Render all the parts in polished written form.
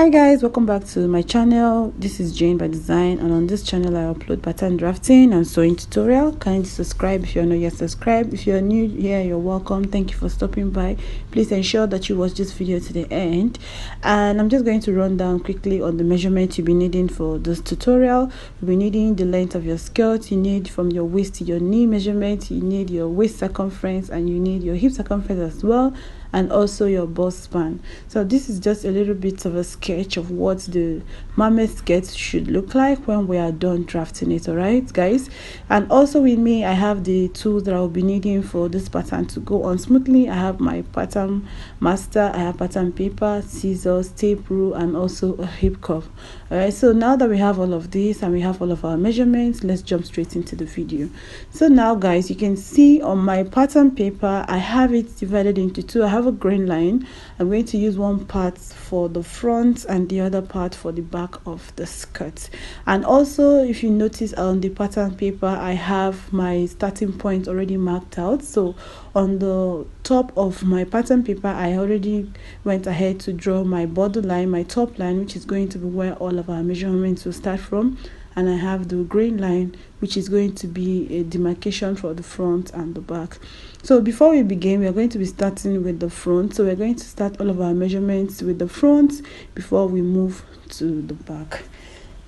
Hi guys, welcome back to my channel. This is Jane by Design, and on this channel I upload pattern drafting and sewing tutorial. Kindly subscribe if you're not yet subscribed. If you're new here, you're welcome. Thank you for stopping by. Please ensure that you watch this video to the end, and I'm just going to run down quickly on the measurements you'll be needing for this tutorial. You'll be needing the length of your skirt. You need from your waist to your knee measurement. You need your waist circumference, and you need your hip circumference as well, and also your bust span. So this is just a little bit of a sketch of what the mermaid skirt should look like when we are done drafting it. All right guys, and also with me I have the tools that I'll be needing for this pattern to go on smoothly. I have my pattern master, I have pattern paper, scissors, tape rule, and also a hip cuff. All right, so now that we have all of this and we have all of our measurements, let's jump straight into the video. So now guys, you can see on my pattern paper I have it divided into two. I have a grain line. I'm going to use one part for the front and the other part for the back of the skirt. And also, if you notice on the pattern paper, I have my starting point already marked out. So on the top of my pattern paper, I already went ahead to draw my borderline, my top line, which is going to be where all of our measurements will start from. And I have the grain line, which is going to be a demarcation for the front and the back. So before we begin, we are going to be starting with the front. So we're going to start all of our measurements with the front before we move to the back.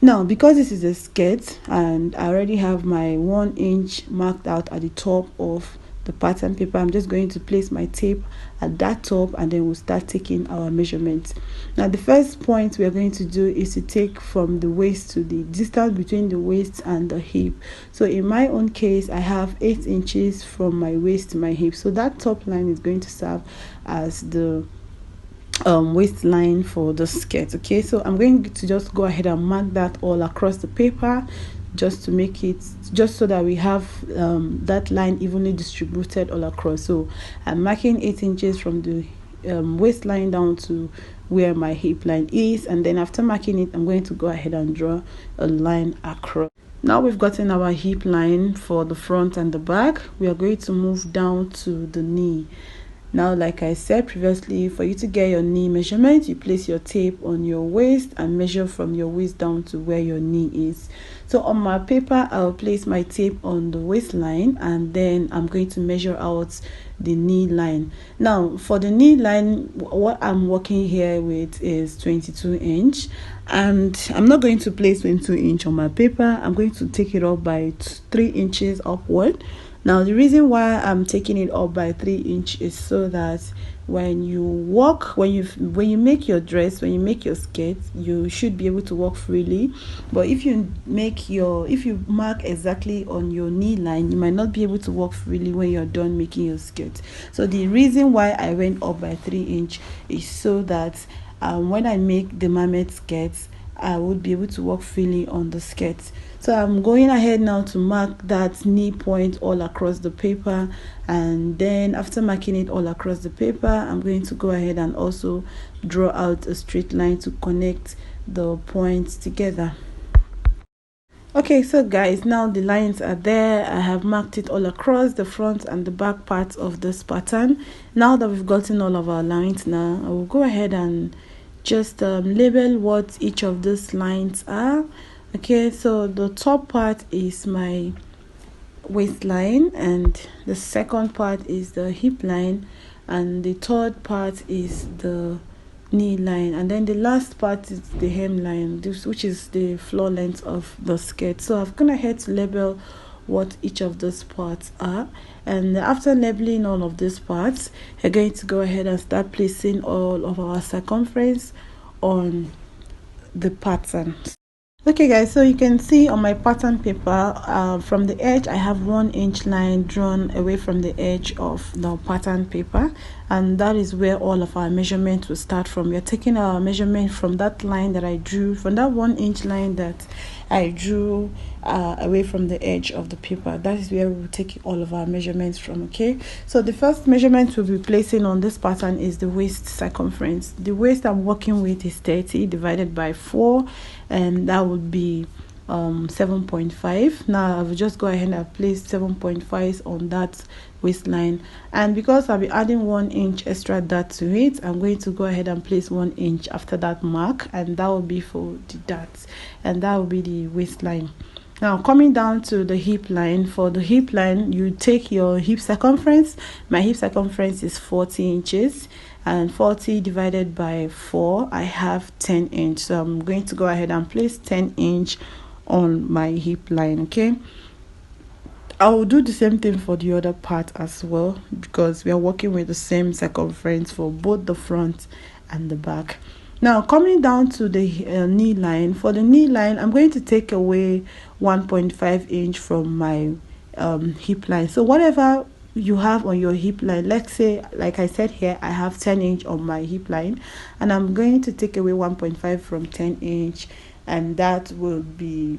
Now, because this is a skirt and I already have my 1 inch marked out at the top of the pattern paper, I'm just going to place my tape at that top, and then we'll start taking our measurements. Now the first point we are going to do is to take from the waist to the distance between the waist and the hip. So in my own case, I have 8 inches from my waist to my hip, so that top line is going to serve as the waistline for the skirt. Okay, so I'm going to just go ahead and mark that all across the paper, just to make it, just so that we have that line evenly distributed all across. So I'm marking 8 inches from the waistline down to where my hip line is, and then after marking it, I'm going to go ahead and draw a line across. Now we've gotten our hip line for the front and the back, we are going to move down to the knee. Now, like I said previously, for you to get your knee measurement, you place your tape on your waist and measure from your waist down to where your knee is. So on my paper, I'll place my tape on the waistline, and then I'm going to measure out the knee line. Now for the knee line, what I'm working here with is 22 inch, and I'm not going to place 22 inch on my paper. I'm going to take it up by 3 inches upward. Now the reason why I'm taking it up by 3 inches is so that when you walk, when you make your dress, when you make your skirt, you should be able to walk freely. But if you mark exactly on your knee line, you might not be able to walk freely when you're done making your skirt. So the reason why I went up by 3 inches is so that when I make the mermaid skirts, I would be able to walk freely on the skirt. So I'm going ahead now to mark that knee point all across the paper, and then after marking it all across the paper, I'm going to go ahead and also draw out a straight line to connect the points together. Okay, so guys, now the lines are there. I have marked it all across the front and the back parts of this pattern. Now that we've gotten all of our lines, now I will go ahead and just label what each of these lines are. Okay, so the top part is my waistline, and the second part is the hip line, and the third part is the knee line, and then the last part is the hemline, which is the floor length of the skirt. So I've gone ahead to label what each of those parts are, and after labeling all of these parts, we're going to go ahead and start placing all of our circumference on the pattern. Okay guys, so you can see on my pattern paper, from the edge I have 1 inch line drawn away from the edge of the pattern paper, and that is where all of our measurements will start from. We are taking our measurement from that line that I drew, from that 1 inch line that I drew away from the edge of the paper. That is where we will take all of our measurements from. Okay, so the first measurement we'll be placing on this pattern is the waist circumference. The waist I'm working with is 30 divided by 4, and that would be 7.5. Now I will just go ahead and place 7.5 on that waistline, and because I'll be adding 1 inch extra dart to it, I'm going to go ahead and place 1 inch after that mark, and that will be for the darts, and that will be the waistline. Now coming down to the hip line, for the hip line you take your hip circumference. My hip circumference is 40 inches, and 40 divided by 4, I have 10 inch. So I'm going to go ahead and place 10 inch on my hip line. Okay, I will do the same thing for the other part as well, because we are working with the same circumference for both the front and the back. Now coming down to the knee line, for the knee line I'm going to take away 1.5 inch from my hip line. So whatever you have on your hip line, let's say, like I said here, I have 10 inch on my hip line, and I'm going to take away 1.5 from 10 inch, and that will be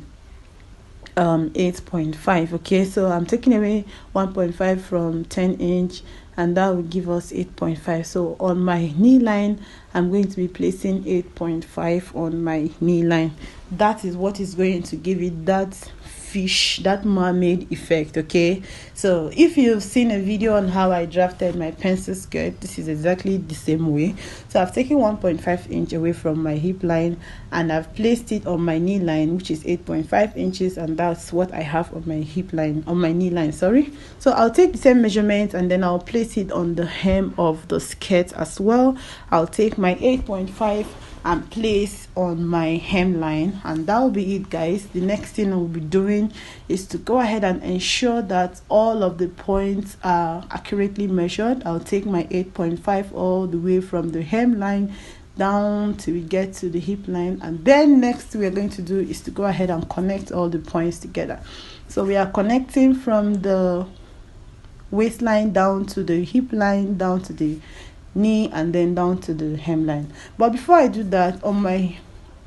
8.5. okay, so I'm taking away 1.5 from 10 inch, and that will give us 8.5. So on my knee line I'm going to be placing 8.5 on my knee line. That is what is going to give it that fish, that mermaid effect. Okay, so if you've seen a video on how I drafted my pencil skirt, this is exactly the same way. So I've taken 1.5 inch away from my hip line, and I've placed it on my knee line, which is 8.5 inches, and that's what I have on my hip line, on my knee line, sorry. So I'll take the same measurement, and then I'll place it on the hem of the skirt as well. I'll take my 8.5 and place on my hemline, and that will be it, guys. The next thing I will be doing is to go ahead and ensure that all of the points are accurately measured. I'll take my 8.5 all the way from the hemline down till we get to the hip line, and then next we are going to do is to go ahead and connect all the points together. So we are connecting from the waistline down to the hip line, down to the knee, and then down to the hemline. But before I do that, on my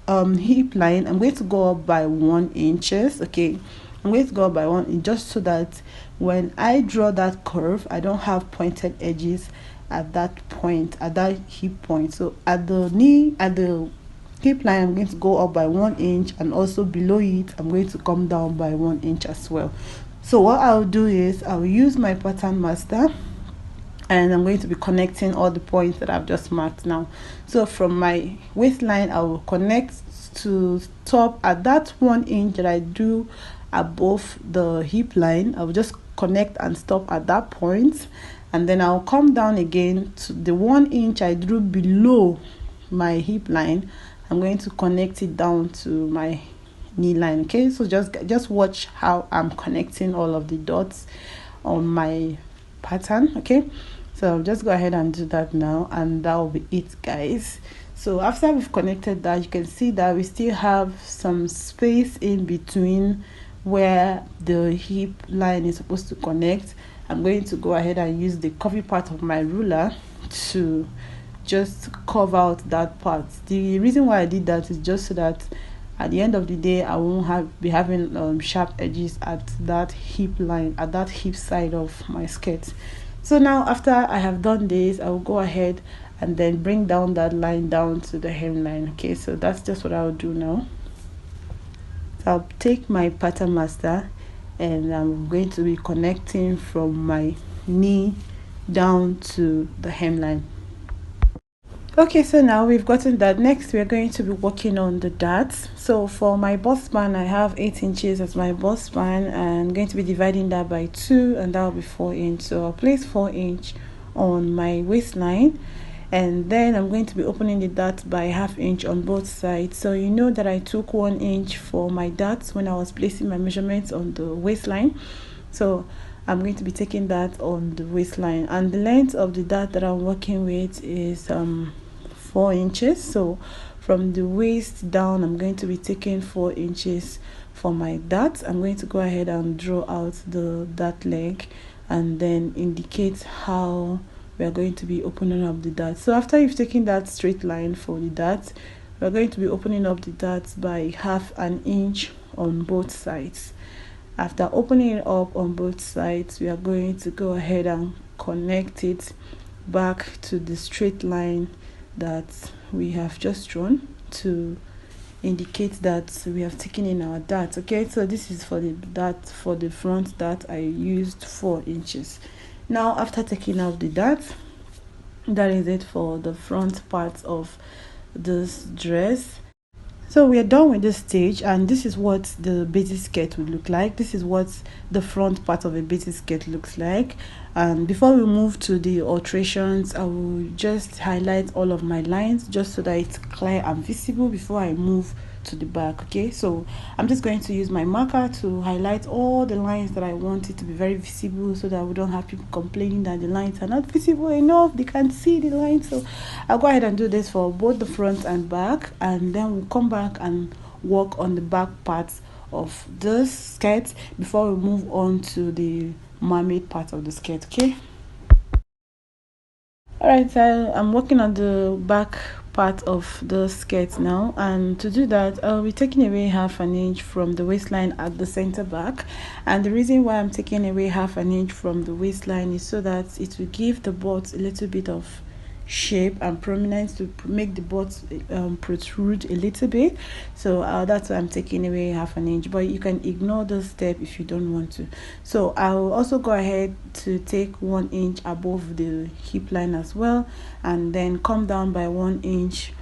hip line I'm going to go up by 1 inches. Okay, I'm going to go up by 1 inch, just so that when I draw that curve I don't have pointed edges at that point, at that hip point. So at the knee, at the hip line, I'm going to go up by 1 inch, and also below it I'm going to come down by 1 inch as well. So what I'll do is I'll use my pattern master, and I'm going to be connecting all the points that I've just marked now. So from my waistline I will connect to stop at that 1 inch that I drew above the hip line. I will just connect and stop at that point, and then I'll come down again to the 1 inch I drew below my hip line. I'm going to connect it down to my knee line. Okay, so just watch how I'm connecting all of the dots on my pattern. Okay, so I'll just go ahead and do that now, and that will be it, guys. So after we've connected that, you can see that we still have some space in between where the hip line is supposed to connect. I'm going to go ahead and use the curvy part of my ruler to just carve out that part. The reason why I did that is just so that at the end of the day I won't be having sharp edges at that hip line, at that hip side of my skirt. So now after I have done this, I will go ahead and then bring down that line down to the hemline. Okay, so that's just what I'll do now. So I'll take my pattern master, and I'm going to be connecting from my knee down to the hemline. Okay, so now we've gotten that. Next we are going to be working on the darts. So for my bust span, I have 8 inches as my bust span, and I'm going to be dividing that by 2, and that will be 4 inch. So I'll place 4 inch on my waistline, and then I'm going to be opening the dart by ½ inch on both sides. So you know that I took 1 inch for my darts when I was placing my measurements on the waistline. So I'm going to be taking that on the waistline, and the length of the dart that I'm working with is 4 inches. So from the waist down I'm going to be taking 4 inches for my dart. I'm going to go ahead and draw out the dart leg, and then indicate how we are going to be opening up the dart. So after you've taken that straight line for the dart, we're going to be opening up the dart by ½ an inch on both sides. After opening it up on both sides, we are going to go ahead and connect it back to the straight line that we have just drawn to indicate that we have taken in our dart. Okay, so this is for the dart, for the front dart I used 4 inches. Now after taking out the dart, that is it for the front part of this dress. So we are done with this stage, and this is what the basic skirt would look like. This is what the front part of a basic skirt looks like. And before we move to the alterations, I will just highlight all of my lines just so that it's clear and visible before I move to the back. Okay, so I'm just going to use my marker to highlight all the lines that I want it to be very visible, so that we don't have people complaining that the lines are not visible enough, they can't see the lines. So I'll go ahead and do this for both the front and back, and then we'll come back and work on the back parts of this skirt before we move on to the mermaid part of the skirt. Okay, all right, so I'm working on the back part of the skirt now, and to do that I'll be taking away 1/2 inch from the waistline at the center back. And the reason why I'm taking away 1/2 inch from the waistline is so that it will give the butt a little bit of shape and prominence, to make the butt protrude a little bit. So that's why I'm taking away 1/2 inch, but you can ignore this step if you don't want to. So I'll also go ahead to take 1 inch above the hip line as well, and then come down by 1 inch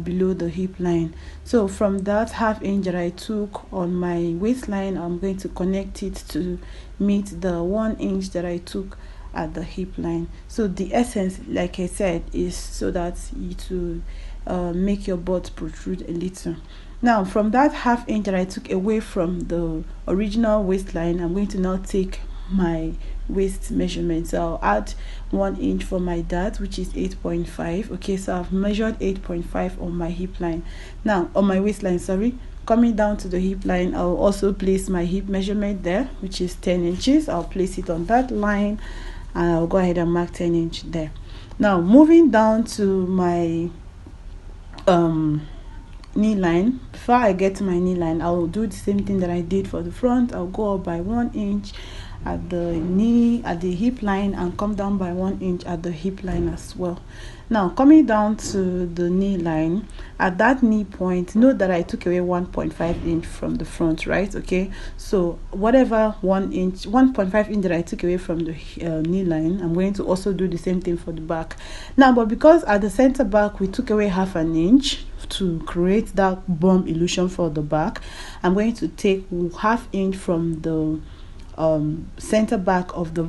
below the hip line. So from that 1/2 inch that I took on my waistline, I'm going to connect it to meet the 1 inch that I took at the hip line. So the essence, like I said, is so that it will make your butt protrude a little. Now from that 1/2 inch that I took away from the original waistline, I'm going to now take my waist measurement. So I'll add 1 inch for my dart, which is 8.5. okay, so I've measured 8.5 on my hip line. Now on my waistline, sorry, coming down to the hip line, I'll also place my hip measurement there, which is 10 inches. I'll place it on that line, and I'll go ahead and mark 10 inch there. Now moving down to my knee line, before I get to my knee line, I'll do the same thing that I did for the front. I'll go up by 1 inch at the knee, at the hip line, and come down by 1 inch at the hip line as well. Now coming down to the knee line, at that knee point, note that I took away 1.5 inch from the front, right? Okay, so whatever 1.5 inch that I took away from the knee line, I'm going to also do the same thing for the back. Now, but because at the center back we took away 1/2 inch to create that bomb illusion for the back, I'm going to take 1/2 inch from the center back of the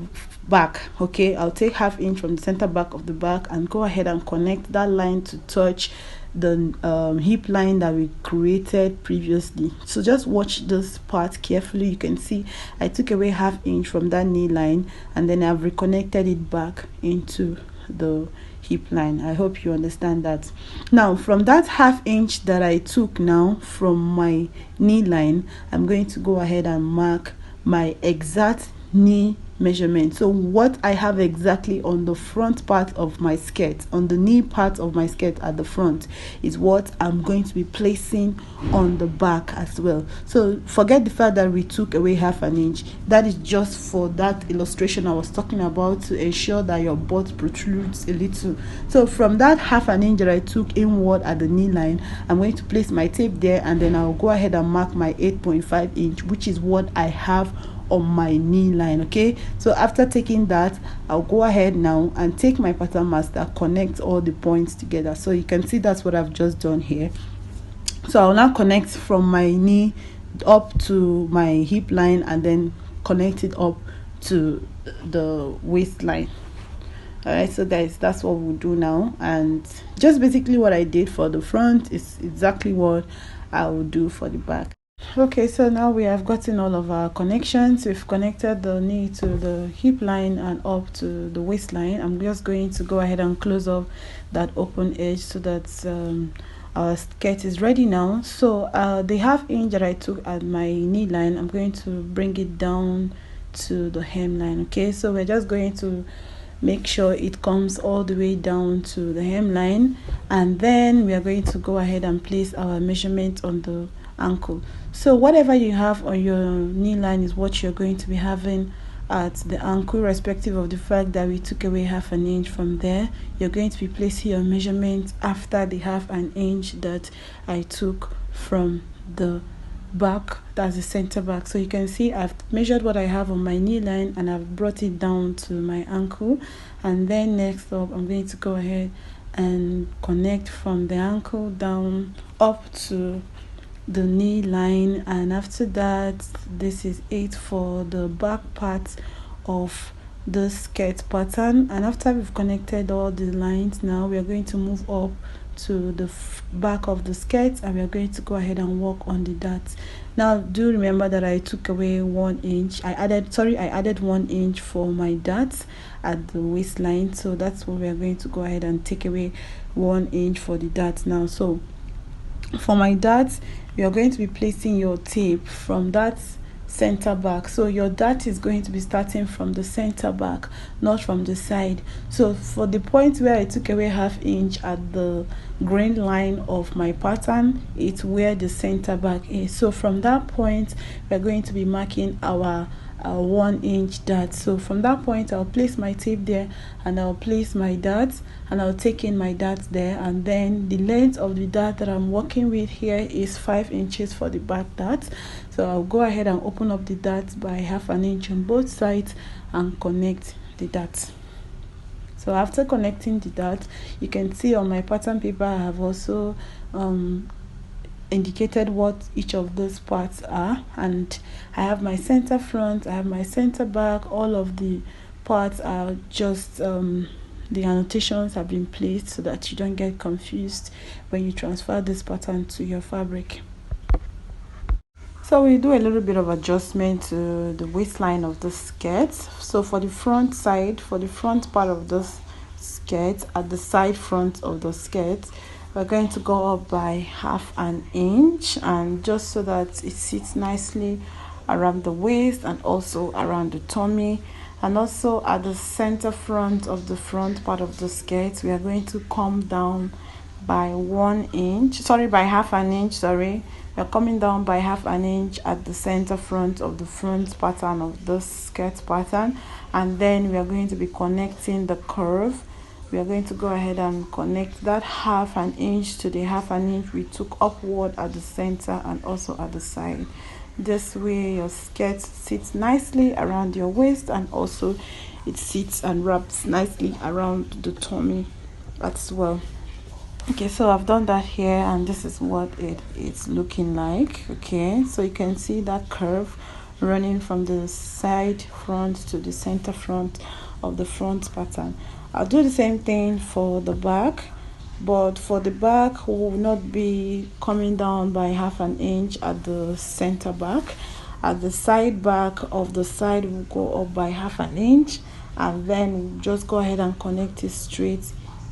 back. Okay, I'll take 1/2 inch from the center back of the back and go ahead and connect that line to touch the hip line that we created previously. So just watch this part carefully. You can see I took away 1/2 inch from that knee line, and then I've reconnected it back into the hip line. I hope you understand that. Now from that 1/2 inch that I took now from my knee line, I'm going to go ahead and mark my exact knee measurement. So what I have exactly on the front part of my skirt, on the knee part of my skirt at the front, is what I'm going to be placing on the back as well. So forget the fact that we took away 1/2 inch. That is just for that illustration I was talking about, to ensure that your butt protrudes a little. So from that 1/2 inch that I took inward at the knee line, I'm going to place my tape there, and then I'll go ahead and mark my 8.5 inch, which is what I have on my knee line. Okay, so after taking that, I'll go ahead now and take my pattern master, connect all the points together. So you can see that's what I've just done here. So I'll now connect from my knee up to my hip line, and then connect it up to the waistline. All right, so guys, that's what we'll do now, and just basically what I did for the front is exactly what I will do for the back. Okay, so now we have gotten all of our connections. We've connected the knee to the hip line and up to the waistline. I'm just going to go ahead and close up that open edge so that our skirt is ready now. So the 1/2 inch that I took at my knee line, I'm going to bring it down to the hemline. Okay, so we're just going to make sure it comes all the way down to the hemline, and then we are going to go ahead and place our measurement on the ankle. So whatever you have on your knee line is what you're going to be having at the ankle, irrespective of the fact that we took away half an inch from there. You're going to be placing your measurement after the half an inch that I took from the back, that's the center back. So you can see I've measured what I have on my knee line and I've brought it down to my ankle. And then next up, I'm going to go ahead and connect from the ankle down up to the knee line. And after that, this is it for the back part of the skirt pattern. And after we've connected all the lines, now we are going to move up to the back of the skirt and we are going to go ahead and work on the darts. Now do remember that I took away 1 inch. I added 1 inch for my darts at the waistline, so that's what we are going to go ahead and take away 1 inch for the darts now. So for my darts, you are going to be placing your tape from that center back. So your dart is going to be starting from the center back, not from the side. So for the point where I took away half inch at the grain line of my pattern, it's where the center back is. So from that point, we're going to be marking our 1 inch dart. So from that point, I'll place my tape there and I'll place my darts and I'll take in my darts there, and then the length of the dart that I'm working with here is 5 inches for the back dart. So I'll go ahead and open up the darts by half an inch on both sides and connect the darts. So after connecting the dart, you can see on my pattern paper I have also indicated what each of those parts are, and I have my center front, I have my center back. All of the parts are just the annotations have been placed so that you don't get confused when you transfer this pattern to your fabric. So we do a little bit of adjustment to the waistline of the skirt. So for the front side, for the front part of the skirt, at the side front of the skirt, we're going to go up by half an inch, and just so that it sits nicely around the waist and also around the tummy. And also at the center front of the front part of the skirt, we are going to come down by half an inch. We're coming down by half an inch at the center front of the front pattern of the skirt pattern, and then we are going to be connecting the curve. We are going to go ahead and connect that half an inch to the half an inch we took upward at the center and also at the side. This way your skirt sits nicely around your waist, and also it sits and wraps nicely around the tummy as well. Okay, so I've done that here and this is what it's looking like. Okay, so you can see that curve running from the side front to the center front of the front pattern. I'll do the same thing for the back, but for the back we will not be coming down by half an inch at the center back. At the side back of the side we'll go up by half an inch, and then we'll just go ahead and connect it straight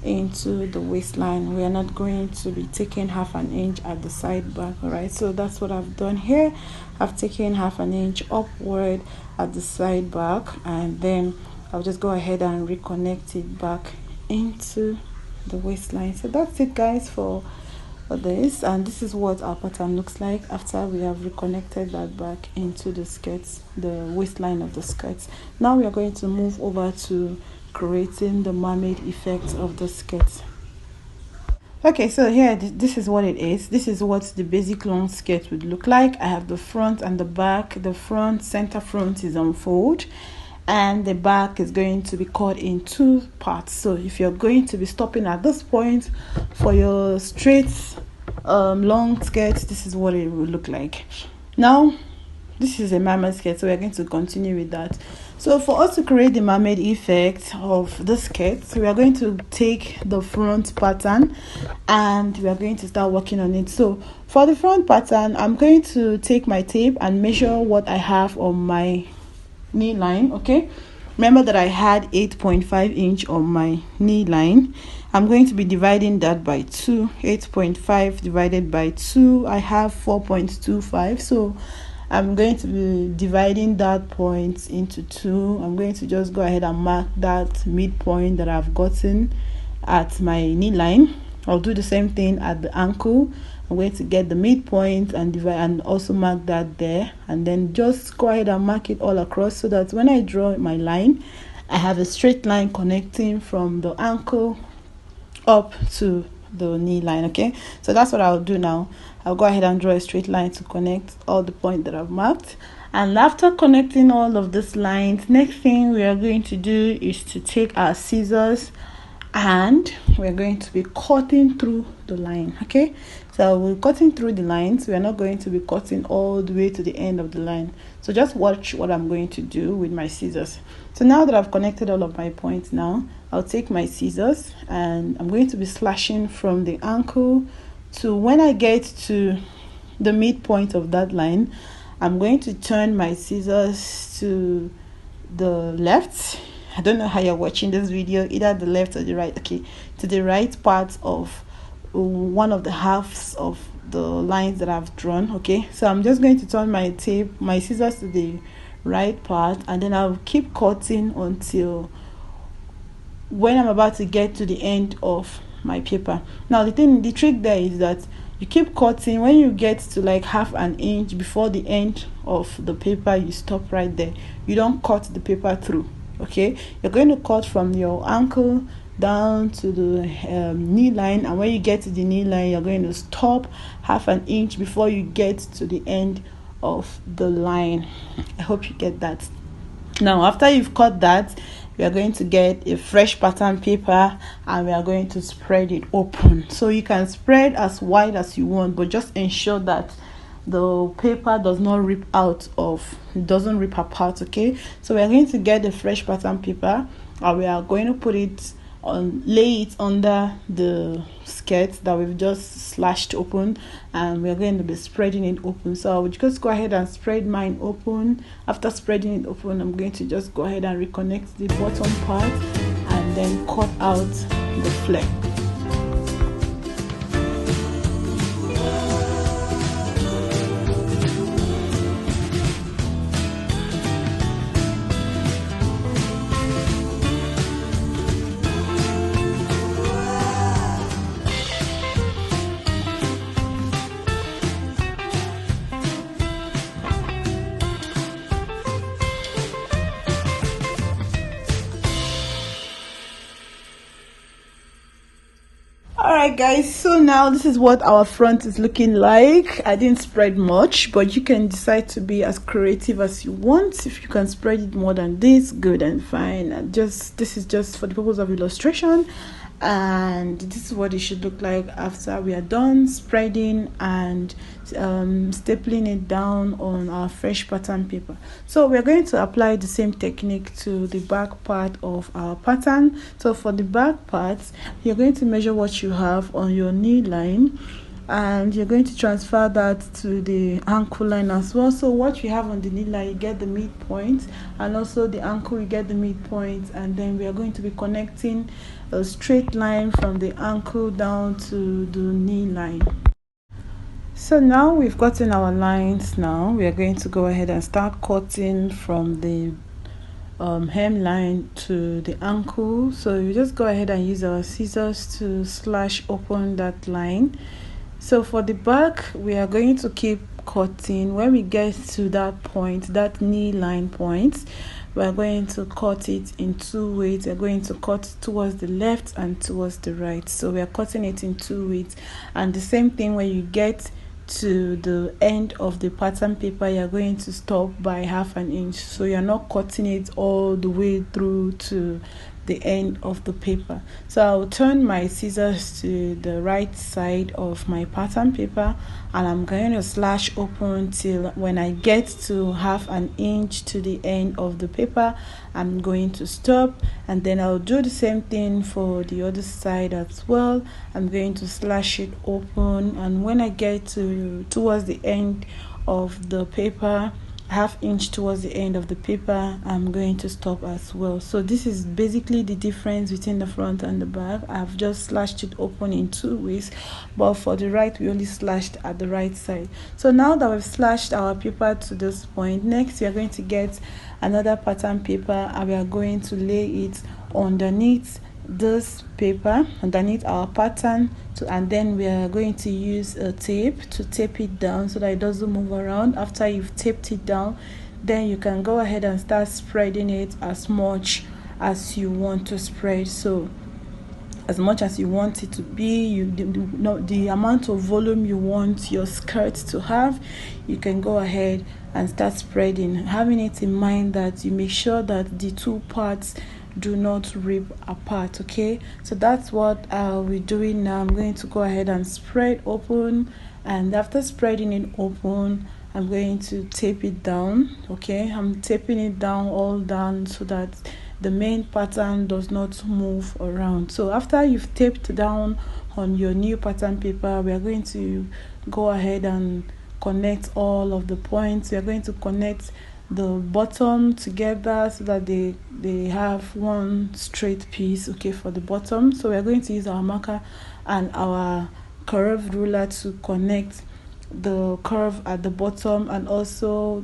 into the waistline. We are not going to be taking half an inch at the side back. All right, so that's what I've done here. I've taken half an inch upward at the side back, and then I'll just go ahead and reconnect it back into the waistline. So that's it, guys, for this, and this is what our pattern looks like after we have reconnected that back into the skirts, the waistline of the skirts. Now we are going to move over to creating the mermaid effect of the skirt. Okay, so here this is what it is. This is what the basic long skirt would look like. I have the front and the back. The front, center front is on fold, and the back is going to be cut in 2 parts. So if you're going to be stopping at this point for your straight long skirt, this is what it will look like. Now this is a mermaid skirt, so we're going to continue with that. So for us to create the mermaid effect of the skirt, we are going to take the front pattern and we are going to start working on it. So for the front pattern, I'm going to take my tape and measure what I have on my knee line. Okay, remember that I had 8.5 inch on my knee line. I'm going to be dividing that by 2. 8.5 divided by 2, I have 4.25. so I'm going to be dividing that point into 2. I'm going to just go ahead and mark that midpoint that I've gotten at my knee line. I'll do the same thing at the ankle. I'm going to get the midpoint and divide and also mark that there, and then just go ahead and mark it all across, so that when I draw my line, I have a straight line connecting from the ankle up to the knee line. Okay, so that's what I'll do now. I'll go ahead and draw a straight line to connect all the points that I've marked. And after connecting all of these lines, next thing we are going to do is to take our scissors and we're going to be cutting through the line. Okay, so we're cutting through the lines. We're not going to be cutting all the way to the end of the line. So just watch what I'm going to do with my scissors. So now that I've connected all of my points, now I'll take my scissors and I'm going to be slashing from the ankle to when I get to the midpoint of that line. I'm going to turn my scissors to the left. I don't know how you're watching this video, either the left or the right. Okay, to the right part of one of the halves of the lines that I've drawn. Okay, so I'm just going to turn my scissors to the right part, and then I'll keep cutting until when I'm about to get to the end of my paper. Now the trick there is that you keep cutting. When you get to like half an inch before the end of the paper, you stop right there. You don't cut the paper through. Okay, you're going to cut from your ankle down to the knee line, and when you get to the knee line, you're going to stop half an inch before you get to the end of the line. I hope you get that. Now after you've cut that, we are going to get a fresh pattern paper and we are going to spread it open. So you can spread as wide as you want, but just ensure that the paper does not rip doesn't rip apart. Okay, so we are going to get the fresh pattern paper and we are going to put it on, lay it under the skirt that we've just slashed open, and we're going to be spreading it open. So I would just go ahead and spread mine open. After spreading it open, I'm going to just go ahead and reconnect the bottom part and then cut out the flap. Alright guys, so now this is what our front is looking like. I didn't spread much, but you can decide to be as creative as you want. If you can spread it more than this, good and fine. And this is just for the purpose of illustration, and this is what it should look like after we are done spreading and stapling it down on our fresh pattern paper. So we're going to apply the same technique to the back part of our pattern. So for the back parts, you're going to measure what you have on your knee line and you're going to transfer that to the ankle line as well. So what you have on the knee line, you get the midpoint, and also the ankle, you get the midpoint, and then we are going to be connecting a straight line from the ankle down to the knee line. So now we've gotten our lines. Now we are going to go ahead and start cutting from the hemline to the ankle. So you just go ahead and use our scissors to slash open that line. So for the back, we are going to keep cutting. When we get to that point, that knee line point, we are going to cut it in two ways. We are going to cut towards the left and towards the right. So we are cutting it in two ways. And the same thing, when you get to the end of the pattern paper, you're going to stop by half an inch. So you're not cutting it all the way through to the end of the paper. So I'll turn my scissors to the right side of my pattern paper and I'm going to slash open till when I get to half an inch to the end of the paper, I'm going to stop, and then I'll do the same thing for the other side as well. I'm going to slash it open, and when I get towards the end of the paper, half inch towards the end of the paper, I'm going to stop as well. So this is basically the difference between the front and the back. I've just slashed it open in two ways, but for the right, we only slashed at the right side. So now that we've slashed our paper to this point, next we are going to get another pattern paper and we are going to lay it underneath this paper underneath our pattern and then we are going to use a tape to tape it down so that it doesn't move around. After you've taped it down, then you can go ahead and start spreading it as much as you want to spread. So as much as you want it to be, the amount of volume you want your skirt to have, you can go ahead and start spreading, having it in mind that you make sure that the two parts do not rip apart. Okay, so that's what we're doing now. I'm going to go ahead and spread open, and after spreading it open, I'm going to tape it down. Okay, I'm taping it down all down so that the main pattern does not move around. So after you've taped down on your new pattern paper, we are going to go ahead and connect all of the points. We are going to connect the bottom together so that they have one straight piece, okay, for the bottom. So we are going to use our marker and our curved ruler to connect the curve at the bottom, and also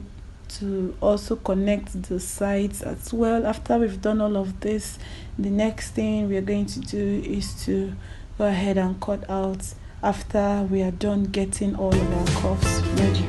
connect the sides as well. After we've done all of this, the next thing we are going to do is to go ahead and cut out after we are done getting all of our cuffs ready.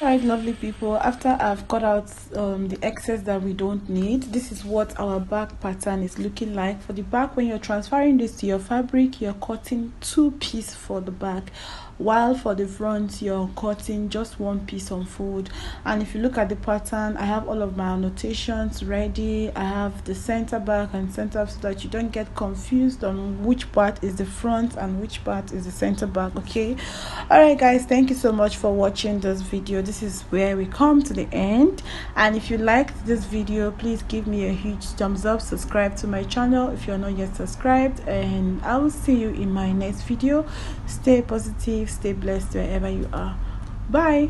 Alright, lovely people, after I've cut out the excess that we don't need, this is what our back pattern is looking like. For the back, when you're transferring this to your fabric, you're cutting 2 pieces for the back, while for the front you're cutting just 1 piece on fold. And if you look at the pattern, I have all of my annotations ready. I have the center back and center, so that you don't get confused on which part is the front and which part is the center back. Okay, all right guys, thank you so much for watching this video. This is where we come to the end, and if you liked this video, please give me a huge thumbs up, subscribe to my channel if you're not yet subscribed, and I will see you in my next video. Stay positive, stay blessed wherever you are. Bye.